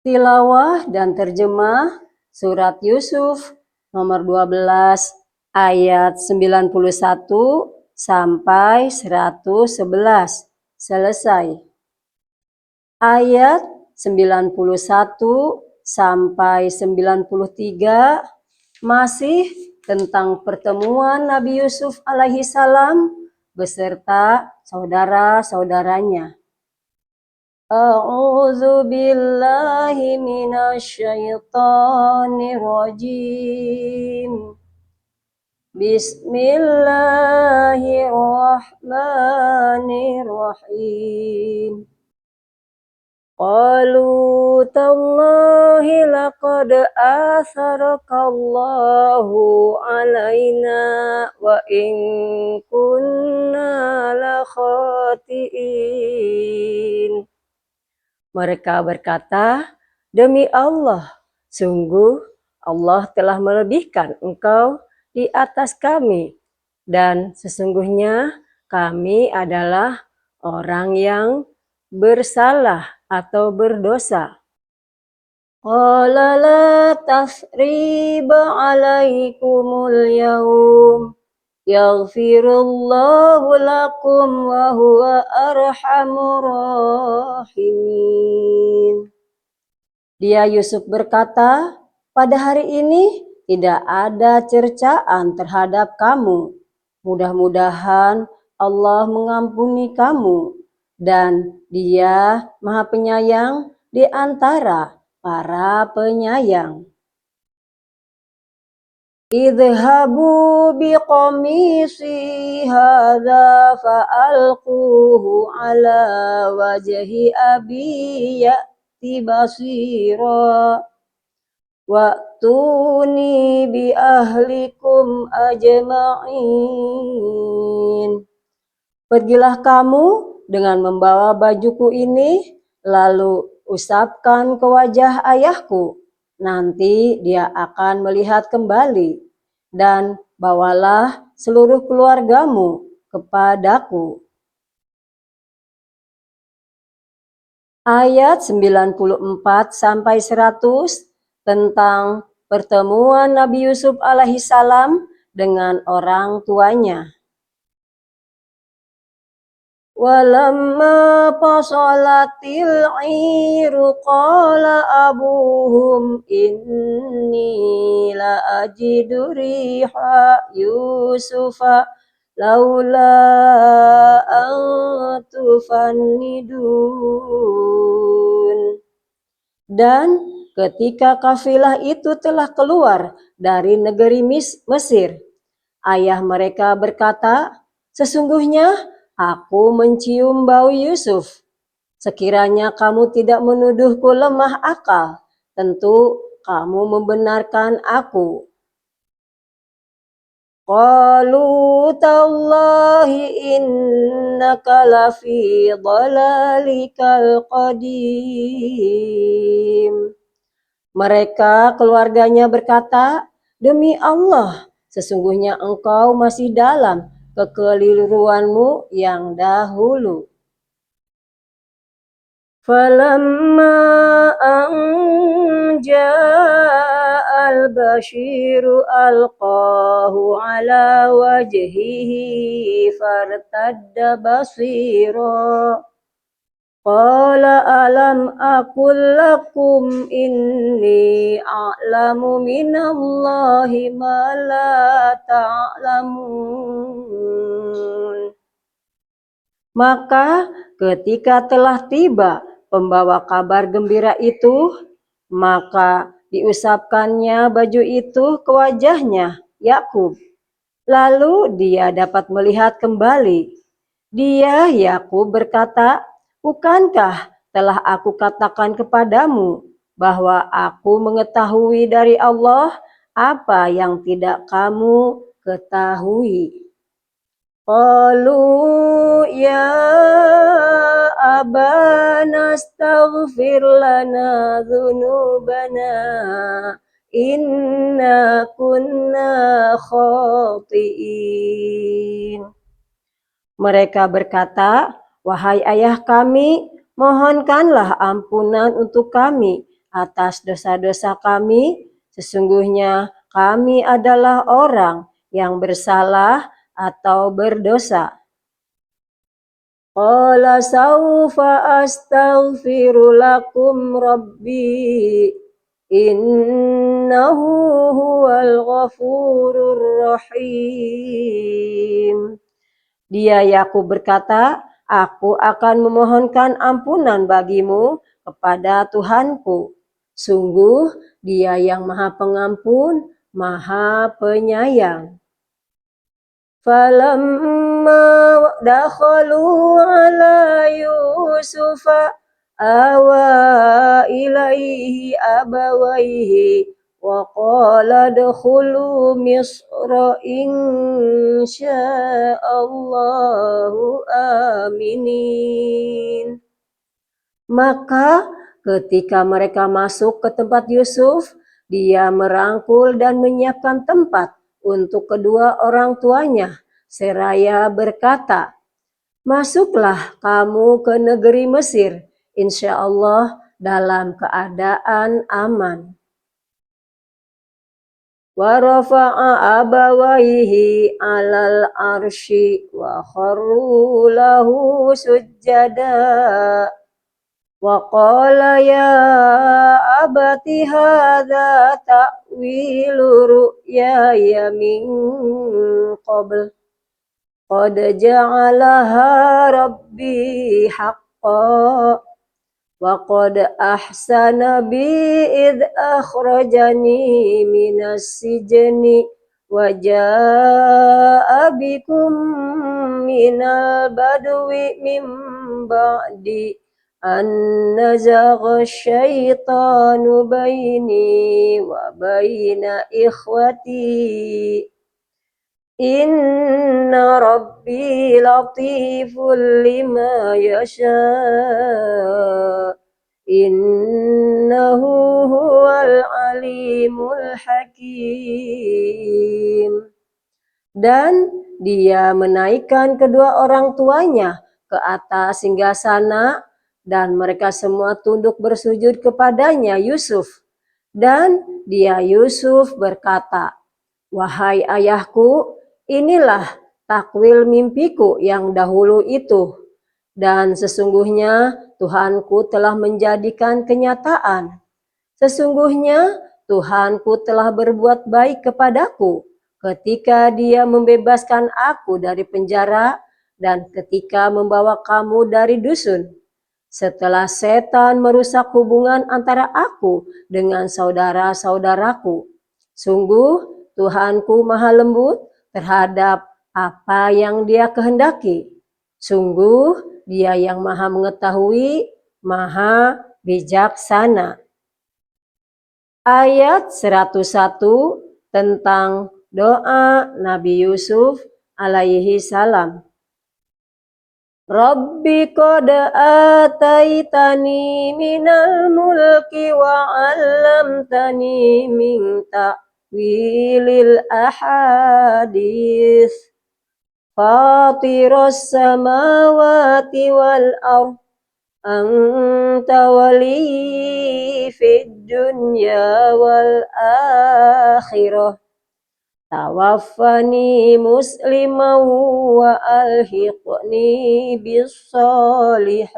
Tilawah dan terjemah Surat Yusuf nomor 12 ayat 91 sampai 111. Selesai. Ayat 91 sampai 93 masih tentang pertemuan Nabi Yusuf alaihi salam beserta saudara-saudaranya. A'udzu billahi minasyaitonir rajim. Bismillahirrahmanirrahim. Qalu tallahi laqad atharakallahu alaina wa in kunna la khatiin. Mereka berkata, demi Allah, sungguh Allah telah melebihkan engkau di atas kami, dan sesungguhnya kami adalah orang yang bersalah atau berdosa. Qala la tasriba alaikumul yaum yaghfirullahu lakum wa huwa arhamur rahimin. Dia Yusuf berkata, pada hari ini tidak ada cercaan terhadap kamu. Mudah-mudahan Allah mengampuni kamu, dan Dia Maha Penyayang di antara para penyayang. Idhabu biqamisi hadha fa'alquhu ala wajhi abi ya'ti basira wa'tuni bi ahlikum ajma'in. Pergilah kamu dengan membawa bajuku ini, lalu usapkan ke wajah ayahku. Nanti dia akan melihat kembali, dan bawalah seluruh keluargamu kepadaku. Ayat 94 sampai 100 tentang pertemuan Nabi Yusuf alaihi salam dengan orang tuanya. Walamma fasalatil 'iru qala abuhum inni la ajidu riha yusufa laula an tufannidun. Dan ketika kafilah itu telah keluar dari negeri Mesir, ayah mereka berkata, sesungguhnya aku mencium bau Yusuf. Sekiranya kamu tidak menuduhku lemah akal, tentu kamu membenarkan aku. Qalu tallahi innaka lafi dhalalikal qadim. Mereka keluarganya berkata, demi Allah, sesungguhnya engkau masih dalam kekeliruanmu yang dahulu. Falamma an ja'al basyiru alqahu ala wajhihi fartadda basira. Qala alam aqul lakum inni a'lamu minallahi ma la ta'lamun. Maka ketika telah tiba pembawa kabar gembira itu, maka diusapkannya baju itu ke wajahnya Yakub. Lalu dia dapat melihat kembali. Dia Yakub berkata, bukankah telah aku katakan kepadamu bahwa aku mengetahui dari Allah apa yang tidak kamu ketahui? Qalu ya abana astaghfir lana dhunubana inna kunna khati'in. Mereka berkata, wahai ayah kami, mohonkanlah ampunan untuk kami atas dosa-dosa kami. Sesungguhnya kami adalah orang yang bersalah atau berdosa. Qala sawfa astaghfiru lakum rabbi innahu huwal ghafurur rahim. Dia Yakub berkata, aku akan memohonkan ampunan bagimu kepada Tuhanku. Sungguh Dia yang Maha Pengampun, Maha Penyayang. Falamma dakhalu ala Yusufa awa ilaihi abawaihi wa qala adkhulu Misra insyaallahu aminin. Maka ketika mereka masuk ke tempat Yusuf, dia merangkul dan menyiapkan tempat untuk kedua orang tuanya, seraya berkata, masuklah kamu ke negeri Mesir, insya Allah dalam keadaan aman. Wa rafa'a abawaihi 'alal arsy wa kharru lahu sujjada wa qala ya abati hadza ta'wilu ru'yaya min qabl qad ja'alaha rabbi haqqan wa qad ahsana bi id akhrajani minas sijni wa jaa'a bikum minal badwi min ba'di an nazagha syaitanu baini wa baina ikhwati inna rabbi latiful lima yasha innahu huwal alimul hakim. Dan dia menaikkan kedua orang tuanya ke atas singgasana dan mereka semua tunduk bersujud kepadanya Yusuf. Dan dia Yusuf berkata, wahai ayahku, inilah takwil mimpiku yang dahulu itu. Dan sesungguhnya Tuhanku telah menjadikan kenyataan. Sesungguhnya Tuhanku telah berbuat baik kepadaku ketika Dia membebaskan aku dari penjara dan ketika membawa kamu dari dusun. Setelah setan merusak hubungan antara aku dengan saudara-saudaraku. Sungguh Tuhanku maha lembut terhadap apa yang Dia kehendaki. Sungguh Dia yang maha mengetahui, maha bijaksana. Ayat 101 tentang doa Nabi Yusuf alaihi salam. Rabbi qad ataitani minal mulki wa 'allamtani min ta'wilil ahadits fatiras samawati wal ardh anta wali fid dunya wal akhirah tawaffani musliman wa alhiqni bissalihin.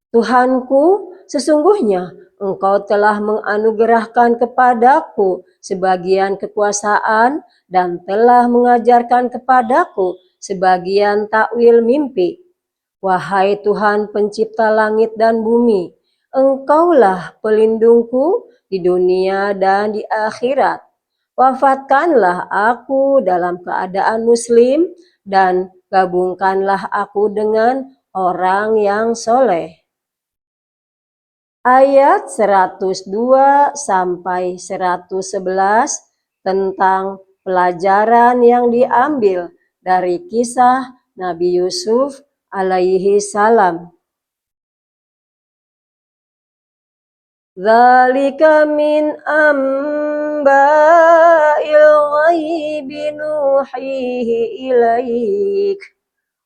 Tuhanku, sesungguhnya Engkau telah menganugerahkan kepadaku sebagian kekuasaan dan telah mengajarkan kepadaku sebagian takwil mimpi. Wahai Tuhan pencipta langit dan bumi, Engkaulah pelindungku di dunia dan di akhirat. Wafatkanlah aku dalam keadaan muslim dan gabungkanlah aku dengan orang yang soleh. Ayat 102 sampai 111 tentang pelajaran yang diambil dari kisah Nabi Yusuf alaihi salam. Dzalika min amba'il ghaibi nuhihi ilaik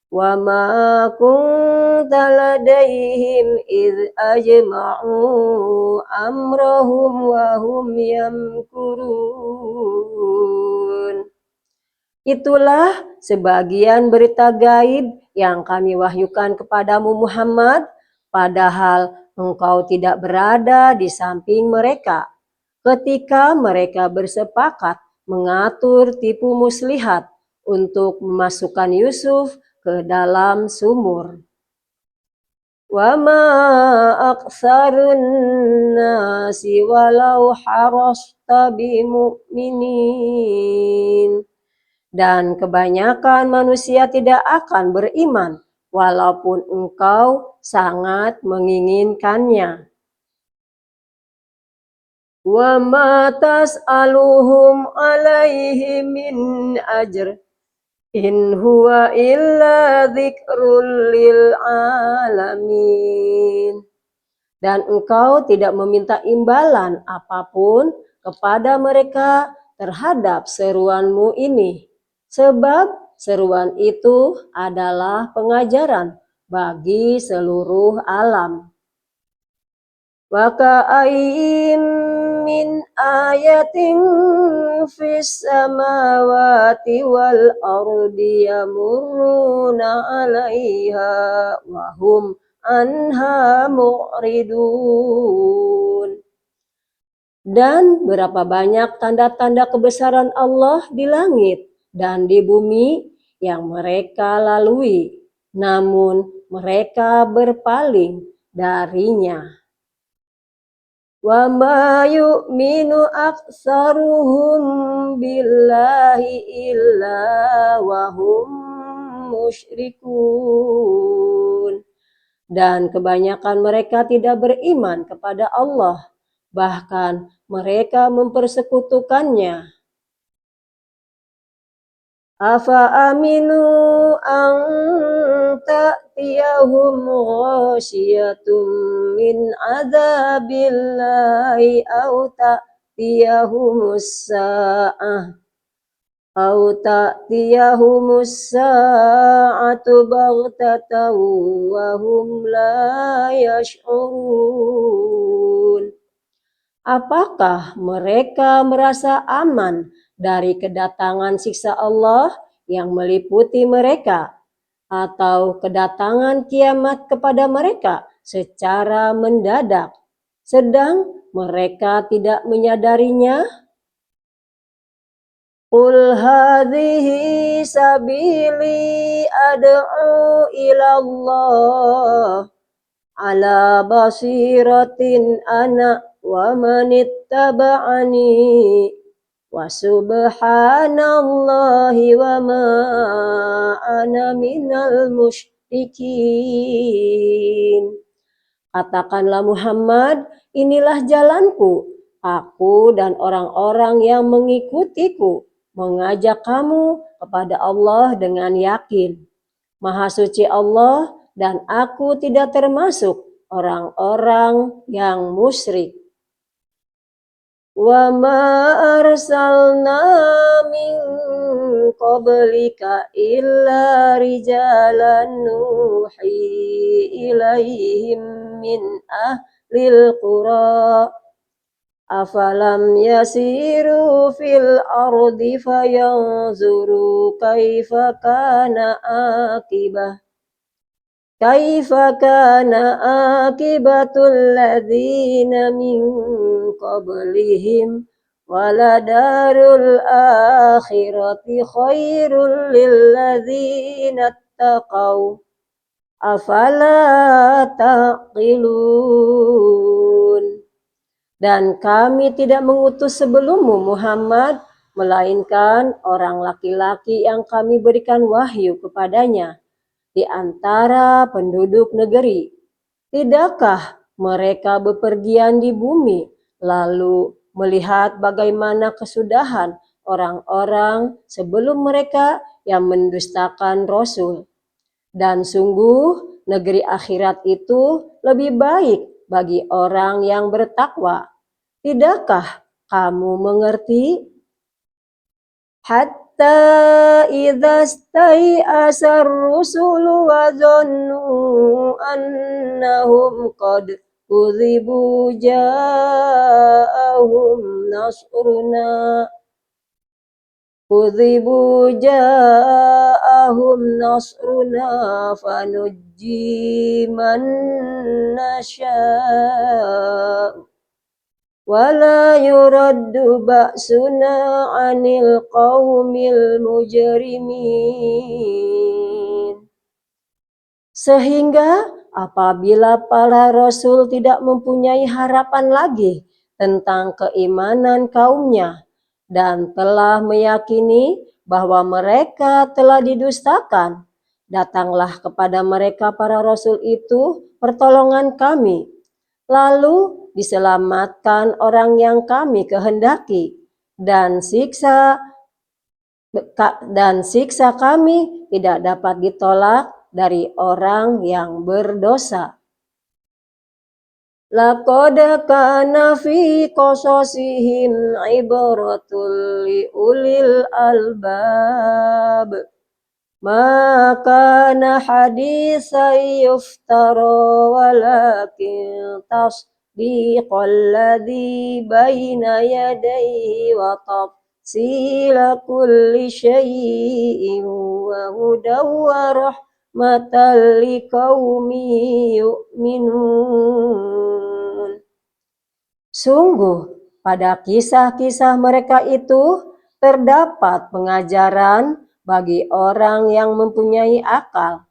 wa ma kunta ladaihim idh ajma'u amrahum wa hum yamkurun. Itulah sebagian berita gaib yang kami wahyukan kepadamu Muhammad, padahal engkau tidak berada di samping mereka ketika mereka bersepakat mengatur tipu muslihat untuk memasukkan Yusuf ke dalam sumur. Wa ma aksarun nasi walau harasta bimu'minin. Dan kebanyakan manusia tidak akan beriman walaupun engkau sangat menginginkannya. Wa ma tas'aluhum alaihi min ajr in huwa illa dzikrul lil alamin. Dan engkau tidak meminta imbalan apapun kepada mereka terhadap seruanmu ini, sebab seruan itu adalah pengajaran bagi seluruh alam. Wa ka'ayyin min ayatin fis samawati wal ardi yamurruna 'alaiha wa hum anha mu'ridun. Dan berapa banyak tanda-tanda kebesaran Allah di langit dan di bumi yang mereka lalui, namun mereka berpaling darinya. Wa ma yu'minu aktsaruhum billahi illa wa hum musyrikun. Dan kebanyakan mereka tidak beriman kepada Allah, bahkan mereka mempersekutukannya. Afa aminu an ta'tiyahum ghasyiyatum min adzabillahi aw ta'tiyahumus sa'atu baghtatan wa hum la yash'urun. Apakah mereka merasa aman dari kedatangan siksa Allah yang meliputi mereka, atau kedatangan kiamat kepada mereka secara mendadak, sedang mereka tidak menyadarinya? Qul hadhihi sabili ad'u ila Allah ala basiratin ana wa manittaba'ani wa subhanallahi wa ma ana minal musyrikin. Katakanlah Muhammad, inilah jalanku, aku dan orang-orang yang mengikutiku mengajak kamu kepada Allah dengan yakin. Maha suci Allah, dan aku tidak termasuk orang-orang yang musyrik. Wa ma arsalna min qablika illa rijalan nuhi ilaihim min ahlil qura afalam yasiru fil ardi fayanzuru kaifa kana akibatul ladzina min qablihim waladarul akhirati khairul lilladzina taqaw afala taqilun. Dan kami tidak mengutus sebelummu Muhammad, melainkan orang laki-laki yang kami berikan wahyu kepadanya di antara penduduk negeri. Tidakkah mereka bepergian di bumi, lalu melihat bagaimana kesudahan orang-orang sebelum mereka yang mendustakan Rasul? Dan sungguh negeri akhirat itu lebih baik bagi orang yang bertakwa. Tidakkah kamu mengerti? hatta idza stai'asar rusulu wa dhannu annahum qad kudzibu ja'ahum nasruna fanujji man nasha' wala yuraddu ba'suna 'anil qaumil mujrimin. Sehingga apabila para rasul tidak mempunyai harapan lagi tentang keimanan kaumnya dan telah meyakini bahwa mereka telah didustakan, datanglah kepada mereka para rasul itu pertolongan kami. Lalu diselamatkan orang yang kami kehendaki, dan siksa kami tidak dapat ditolak dari orang yang berdosa. Laqad kana fi qasasihim ibratul li ulil albab. Ma kana hadisan yuftara walakin tasdiqal ladzi baina yadayhi wa tafsila kulli syai'in wa hudaw wa rahmatan liqaumin yu'minun. Sungguh pada kisah-kisah mereka itu terdapat pengajaran bagi orang yang mempunyai akal.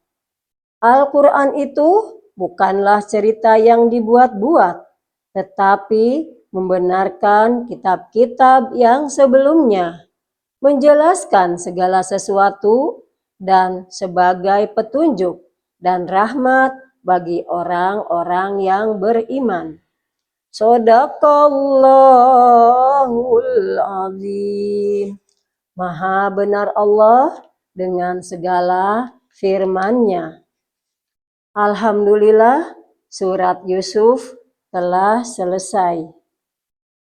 Al-Quran itu bukanlah cerita yang dibuat-buat, tetapi membenarkan kitab-kitab yang sebelumnya, menjelaskan segala sesuatu dan sebagai petunjuk dan rahmat bagi orang-orang yang beriman. Shadaqallahul azim. Maha benar Allah dengan segala firman-Nya. Alhamdulillah, surat Yusuf telah selesai.